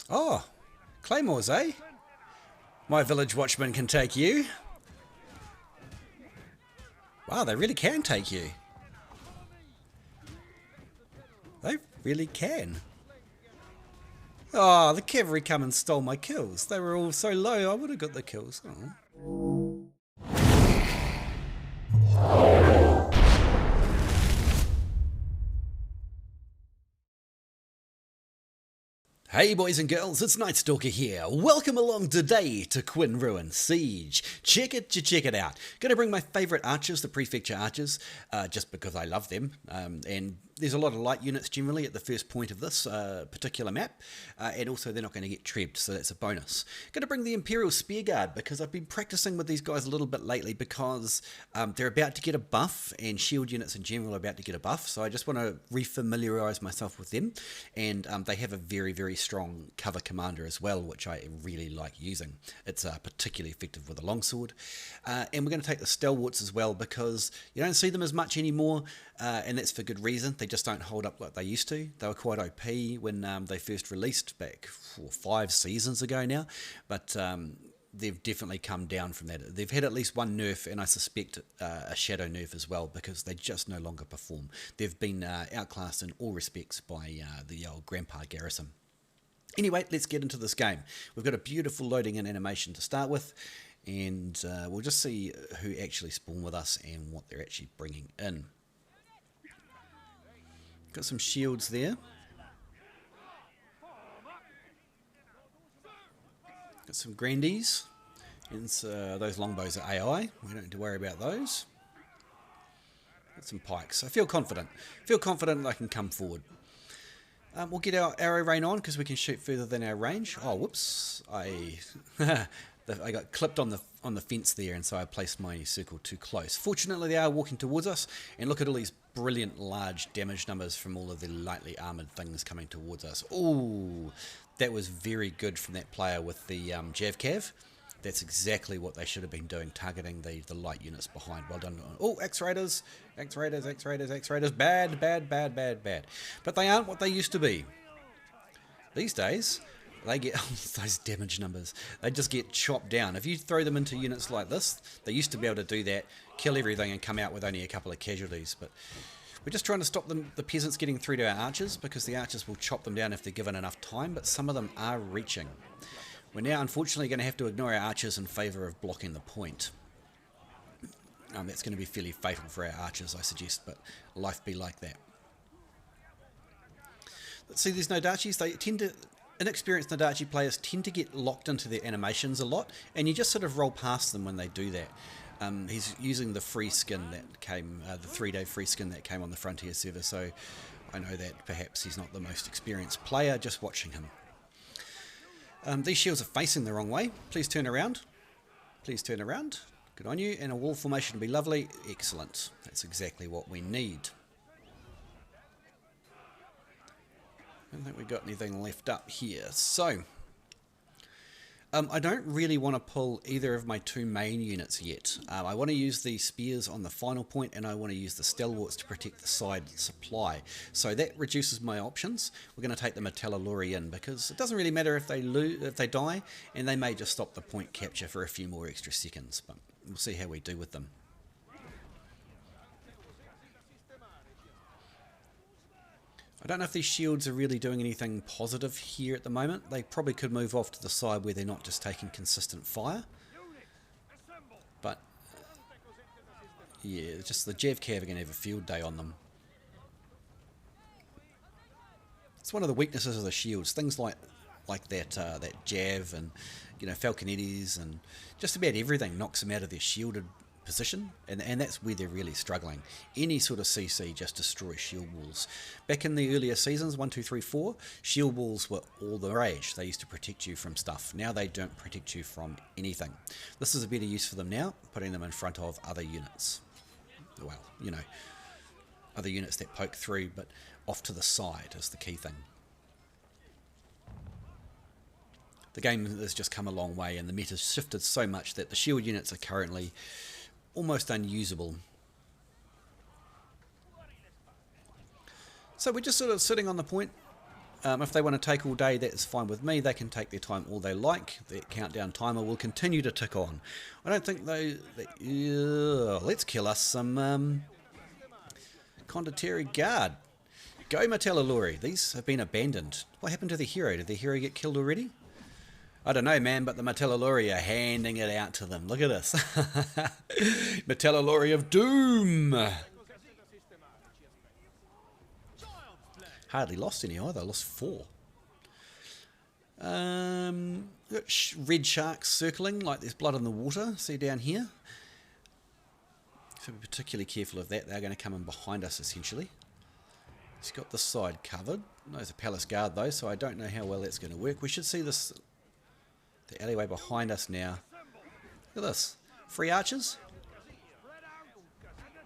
Oh, claymores, eh? My village watchman can take you. Wow, they really can take you. They really can. Oh, the cavalry come and stole my kills. They were all so low, I would have got the kills. Oh. Hey boys and girls, it's KnightStalker here. Welcome along today to Quinn Ruin Siege. Check it out. Gonna bring my favourite archers, the Prefecture archers, just because I love them. And there's a lot of light units generally at the first point of this particular map. And also they're not going to get trebbed, so that's a bonus. Gonna bring the Imperial Spear Guard because I've been practicing with these guys a little bit lately because they're about to get a buff and shield units in general are about to get a buff. So I just want to refamiliarise myself with them. And they have a very, very strong cover commander as well, which I really like using. It's particularly effective with a longsword. And we're going to take the Stalwarts as well because you don't see them as much anymore, and that's for good reason. They just don't hold up like they used to. They were quite OP when they first released back 5 seasons ago now, but they've definitely come down from that. They've had at least one nerf, and I suspect a shadow nerf as well, because they just no longer perform. They've been outclassed in all respects by the old Grandpa Garrison. Anyway, let's get into this game. We've got a beautiful loading in animation to start with, and we'll just see who actually spawn with us and what they're actually bringing in. Got some shields there. Got some grandies. And those longbows are AI. We don't need to worry about those. Got some pikes. I feel confident. Feel confident that I can come forward. We'll get our arrow rain on because we can shoot further than our range. Oh, whoops! I got clipped on the fence there, and so I placed my circle too close. Fortunately, they are walking towards us, and look at all these brilliant large damage numbers from all of the lightly armoured things coming towards us. Ooh, that was very good from that player with the Jav Cav. That's exactly what they should have been doing, targeting the light units behind. Well done. Oh, X-Raiders, X-Raiders, X-Raiders, X-Raiders. Bad, bad, bad, bad, bad. But they aren't what they used to be. These days, they get those damage numbers. They just get chopped down. If you throw them into units like this, they used to be able to do that, kill everything and come out with only a couple of casualties. But we're just trying to stop the peasants getting through to our archers, because the archers will chop them down if they're given enough time, but some of them are reaching. We're now unfortunately going to have to ignore our archers in favour of blocking the point. That's going to be fairly fatal for our archers, I suggest, but life be like that. Let's see these Nodachis. They tend to, inexperienced Nodachi players tend to get locked into their animations a lot, and you just sort of roll past them when they do that. He's using the free skin that came, the 3-day free skin that came on the Frontier server, so I know that perhaps he's not the most experienced player just watching him. These shields are facing the wrong way. Please turn around. Please turn around. Good on you. And a wall formation would be lovely. Excellent. That's exactly what we need. I don't think we've got anything left up here. So, I don't really want to pull either of my two main units yet. I want to use the spears on the final point, and I want to use the Stalwarts to protect the side supply. So that reduces my options. We're going to take the Martellalori in because it doesn't really matter if they die, and they may just stop the point capture for a few more extra seconds. But we'll see how we do with them. I don't know if these shields are really doing anything positive here at the moment. They probably could move off to the side where they're not just taking consistent fire. But, yeah, just the Jav Cav are going to have a field day on them. It's one of the weaknesses of the shields. Things like that Jav and, you know, Falconettis and just about everything knocks them out of their shielded position, and that's where they're really struggling. Any sort of CC just destroys shield walls. Back in the earlier seasons, 1, 2, 3, 4, shield walls were all the rage. They used to protect you from stuff. Now they don't protect you from anything. This is a better use for them now, putting them in front of other units. Well, you know, other units that poke through, but off to the side is the key thing. The game has just come a long way, and the meta's shifted so much that the shield units are currently almost unusable. So we're just sort of sitting on the point. If they want to take all day, that's fine with me. They can take their time all they like. The countdown timer will continue to tick on. I don't think let's kill us some Condottieri Guard. Go Martellalori. These have been abandoned. What happened to the hero? Did the hero get killed already? I don't know, man, but the Martellalori are handing it out to them. Look at this. Martellalori of Doom. Hardly lost any either. Lost 4. Got red sharks circling like there's blood in the water. See down here? So be particularly careful of that. They're going to come in behind us essentially. He's got this side covered. No, there's a palace guard though, so I don't know how well that's going to work. We should see this, the alleyway behind us now. Look at this. Free archers?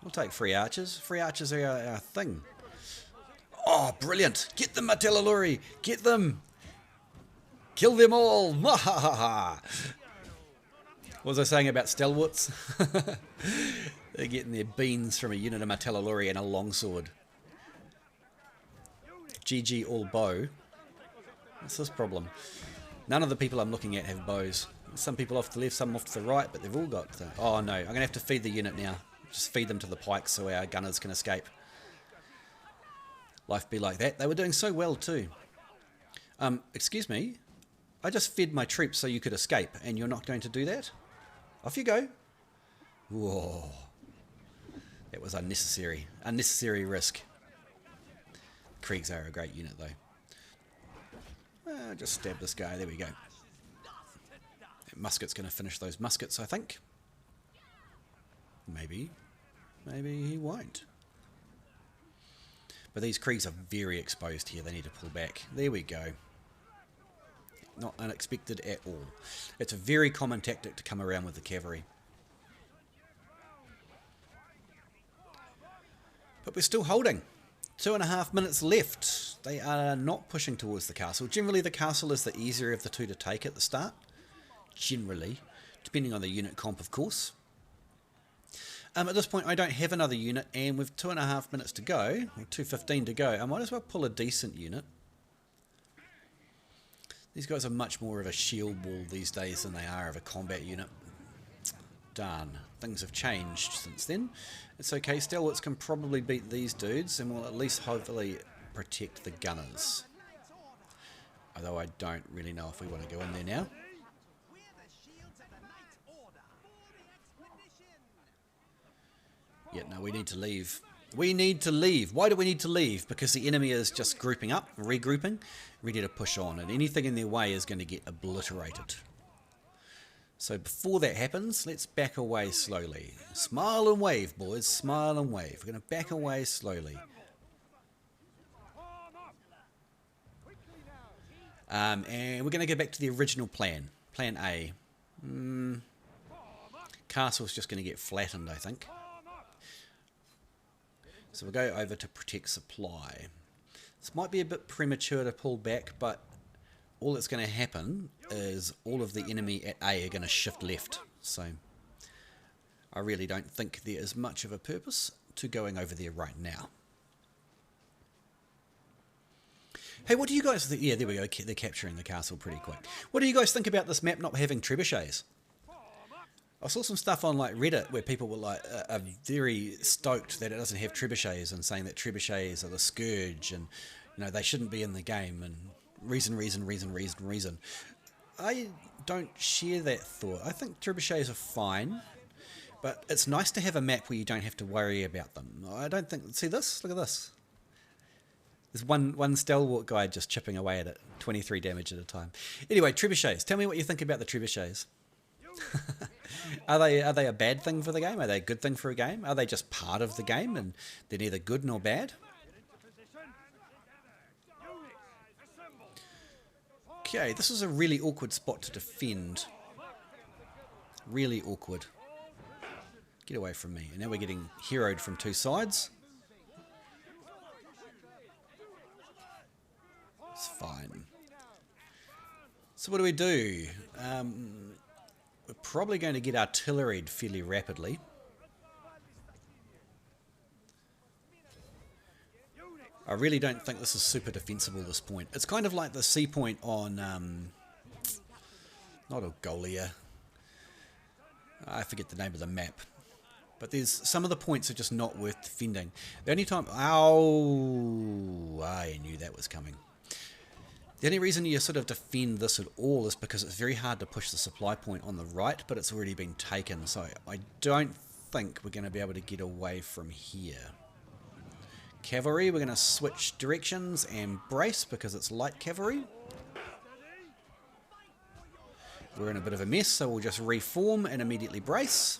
We'll take free archers. Free archers are our thing. Oh, brilliant. Get them, Martellalori. Get them. Kill them all. What was I saying about Stalwarts? They're getting their beans from a unit of Martellalori and a longsword. GG all bow. What's this problem? None of the people I'm looking at have bows. Some people off the left, some off to the right, but they've all got... oh no, I'm going to have to feed the unit now. Just feed them to the pikes so our gunners can escape. Life be like that. They were doing so well too. Excuse me. I just fed my troops so you could escape, and you're not going to do that? Off you go. Whoa. That was unnecessary. Unnecessary risk. Kriegs are a great unit though. Just stab this guy. There we go. That musket's going to finish those muskets, I think. Maybe. Maybe he won't. But these Kriegs are very exposed here. They need to pull back. There we go. Not unexpected at all. It's a very common tactic to come around with the cavalry. But we're still holding. 2.5 minutes left. They are not pushing towards the castle. Generally the castle is the easier of the two to take at the start. Generally. Depending on the unit comp, of course. At this point I don't have another unit, and with 2.5 minutes to go, or 2:15 to go, I might as well pull a decent unit. These guys are much more of a shield wall these days than they are of a combat unit. Darn. Things have changed since then. It's okay, Stalwarts can probably beat these dudes, and will at least hopefully protect the gunners. Although I don't really know if we want to go in there now. Yeah, no, we need to leave. We need to leave. Why do we need to leave? Because the enemy is just grouping up, regrouping, ready to push on, and anything in their way is going to get obliterated. So before that happens, let's back away slowly. Smile and wave, boys. Smile and wave. We're going to back away slowly. And we're going to go back to the original plan. Plan A. Castle's just going to get flattened, I think. So we'll go over to protect supply. This might be a bit premature to pull back, but all that's going to happen is all of the enemy at A are going to shift left. So I really don't think there is much of a purpose to going over there right now. Hey, what do you guys think? Yeah, there we go. They're capturing the castle pretty quick. What do you guys think about this map not having trebuchets? I saw some stuff on like Reddit where people were like are very stoked that it doesn't have trebuchets and saying that trebuchets are the scourge and you know they shouldn't be in the game and reason. I don't share that thought. I think trebuchets are fine, but it's nice to have a map where you don't have to worry about them. I don't think. See this? Look at this. There's one stalwart guy just chipping away at it, 23 damage at a time. Anyway, trebuchets. Tell me what you think about the trebuchets. Are they a bad thing for the game? Are they a good thing for a game? Are they just part of the game and they're neither good nor bad? Okay, this is a really awkward spot to defend. Really awkward. Get away from me. And now we're getting heroed from two sides. It's fine. So what do? We're probably going to get artilleried fairly rapidly. I really don't think this is super defensible, this point. It's kind of like the C point on, not Algolia. I forget the name of the map. But there's some of the points are just not worth defending. The only time... Ow! I knew that was coming. The only reason you sort of defend this at all is because it's very hard to push the supply point on the right, but it's already been taken. So I don't think we're going to be able to get away from here. Cavalry, we're going to switch directions and brace because it's light cavalry. We're in a bit of a mess, so we'll just reform and immediately brace.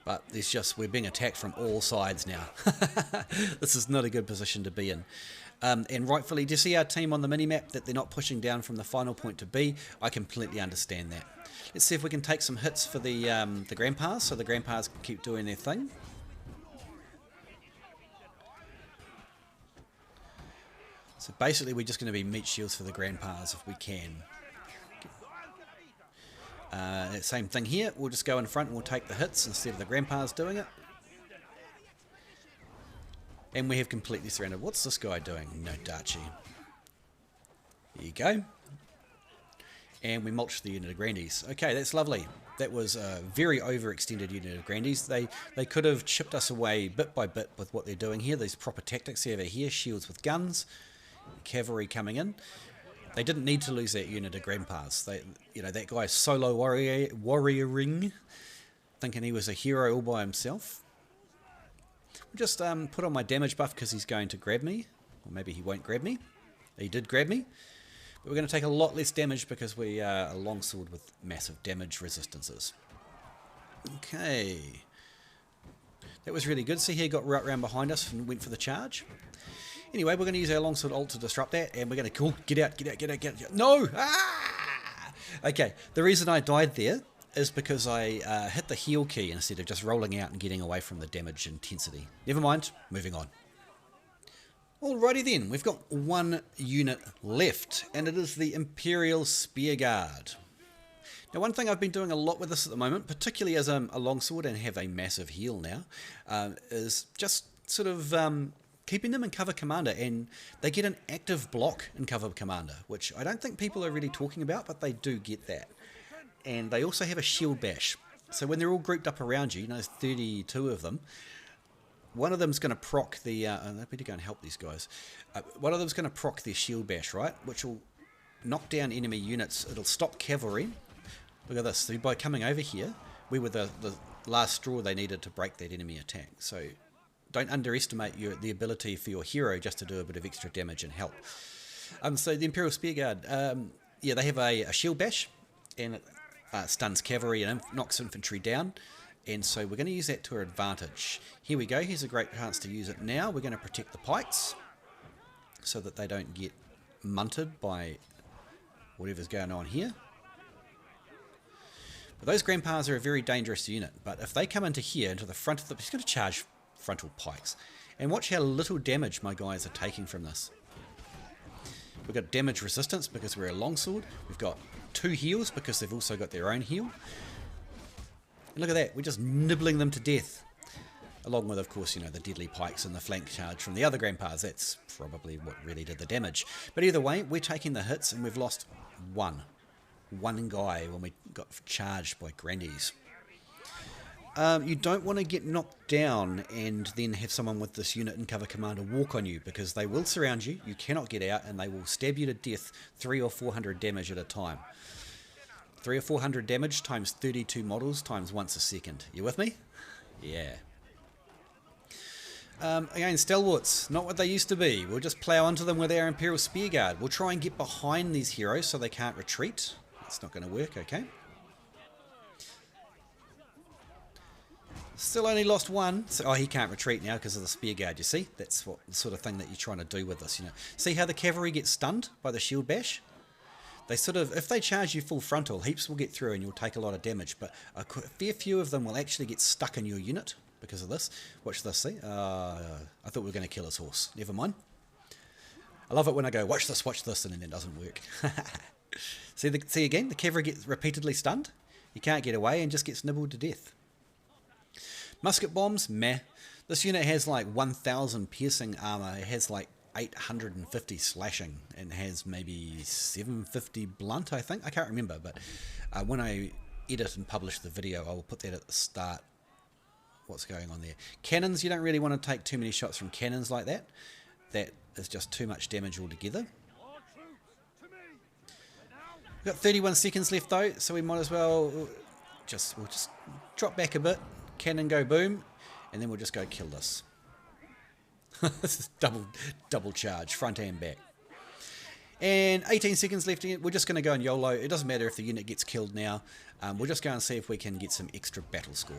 But there's just, we're being attacked from all sides now. This is not a good position to be in. And rightfully, do you see our team on the minimap that they're not pushing down from the final point to B? I completely understand that. Let's see if we can take some hits for the grandpas, so the grandpas can keep doing their thing. So basically we're just going to be meat shields for the grandpas if we can. Same thing here, we'll just go in front and we'll take the hits instead of the grandpas doing it. And we have completely surrounded. What's this guy doing? No Dachi. There you go. And we mulched the unit of grandies. Okay, that's lovely. That was a very overextended unit of grandies. They could have chipped us away bit by bit with what they're doing here. These proper tactics over here, shields with guns, cavalry coming in. They didn't need to lose that unit of grandpas. That guy solo warrioring, thinking he was a hero all by himself. We'll just put on my damage buff because he's going to grab me. Or maybe he won't grab me. He did grab me. But we're going to take a lot less damage because we are a longsword with massive damage resistances. Okay. That was really good. See here, got right round behind us and went for the charge. Anyway, we're going to use our longsword ult to disrupt that, and we're going to get out. No! Ah! Okay, the reason I died there is because I hit the heal key instead of just rolling out and getting away from the damage intensity. Never mind, moving on. Alrighty then, we've got one unit left, and it is the Imperial Spear Guard. Now, one thing I've been doing a lot with this at the moment, particularly as a longsword and have a massive heal now, is just sort of keeping them in cover commander, and they get an active block in cover commander, which I don't think people are really talking about, but they do get that. And they also have a shield bash. So when they're all grouped up around you, there's 32 of them, one of them's going to proc the... I better go and help these guys. One of them's going to proc their shield bash, right? Which will knock down enemy units. It'll stop cavalry. Look at this. So by coming over here, we were the last straw they needed to break that enemy attack. So don't underestimate the ability for your hero just to do a bit of extra damage and help. So the Imperial Spear Guard, yeah, they have a shield bash, and it stuns cavalry and knocks infantry down. And so we're going to use that to our advantage. Here we go. Here's a great chance to use it now. We're going to protect the pikes so that they don't get munted by whatever's going on here. But those grandpas are a very dangerous unit. But if they come into here, into the front of the... He's going to charge frontal pikes. And watch how little damage my guys are taking from this. We've got damage resistance because we're a longsword. We've got 2 heals because they've also got their own heal. And look at that, we're just nibbling them to death. Along with, of course, the deadly pikes and the flank charge from the other grandpas. That's probably what really did the damage. But either way, we're taking the hits and we've lost one guy when we got charged by grandies. You don't want to get knocked down and then have someone with this unit and cover commander walk on you, because they will surround you, you cannot get out, and they will stab you to death 300 or 400 damage at a time. 300 or 400 damage times 32 models times once a second. You with me? Yeah. Again, Stalwarts, not what they used to be. We'll just plow onto them with our Imperial Spear Guard. We'll try and get behind these heroes so they can't retreat. It's not going to work, okay? Still only lost one. So, he can't retreat now because of the Spear Guard, you see? That's what the sort of thing that you're trying to do with this, See how the cavalry gets stunned by the shield bash? They sort of, if they charge you full frontal, heaps will get through and you'll take a lot of damage, but a fair few of them will actually get stuck in your unit because of this. Watch this, see? I thought we were going to kill his horse. Never mind. I love it when I go, watch this, and then it doesn't work. See again? The cavalry gets repeatedly stunned. You can't get away and just gets nibbled to death. Musket bombs, meh. This unit has like 1000 piercing armor. It has like 850 slashing and has maybe 750 blunt, I think. I can't remember, but when I edit and publish the video, I will put that at the start. What's going on there? Cannons, you don't really want to take too many shots from cannons like that. That is just too much damage altogether. We've got 31 seconds left though, so we might as well we'll just drop back a bit, cannon go boom, and then we'll just go kill this. This is double charge, front and back. And 18 seconds left. We're just going to go in YOLO. It doesn't matter if the unit gets killed now. We'll just go and see if we can get some extra battle score.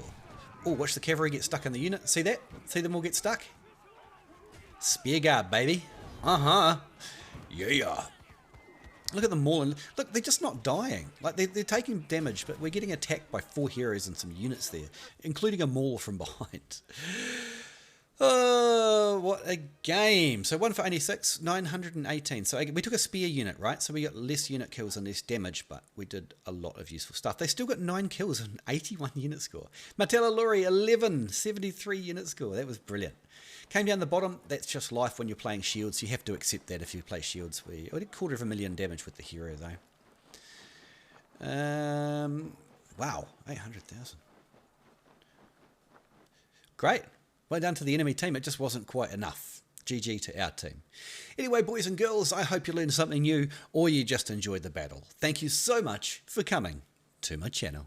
Oh, watch the cavalry get stuck in the unit. See that? See them all get stuck? Spear Guard, baby. Uh-huh. Yeah. Look at them all. And look, they're just not dying. Like, they're taking damage, but we're getting attacked by 4 heroes and some units there, including a maul from behind. Oh, what a game. So 1 for 86, 918. So we took a spear unit, right? So we got less unit kills and less damage, but we did a lot of useful stuff. They still got 9 kills and 81 unit score. Martellalori, 11, 73 unit score. That was brilliant. Came down the bottom. That's just life when you're playing shields. You have to accept that if you play shields. We did 250,000 damage with the hero, though. Wow, 800,000. Great. Well done to the enemy team. It just wasn't quite enough. GG to our team. Anyway, boys and girls, I hope you learned something new or you just enjoyed the battle. Thank you so much for coming to my channel.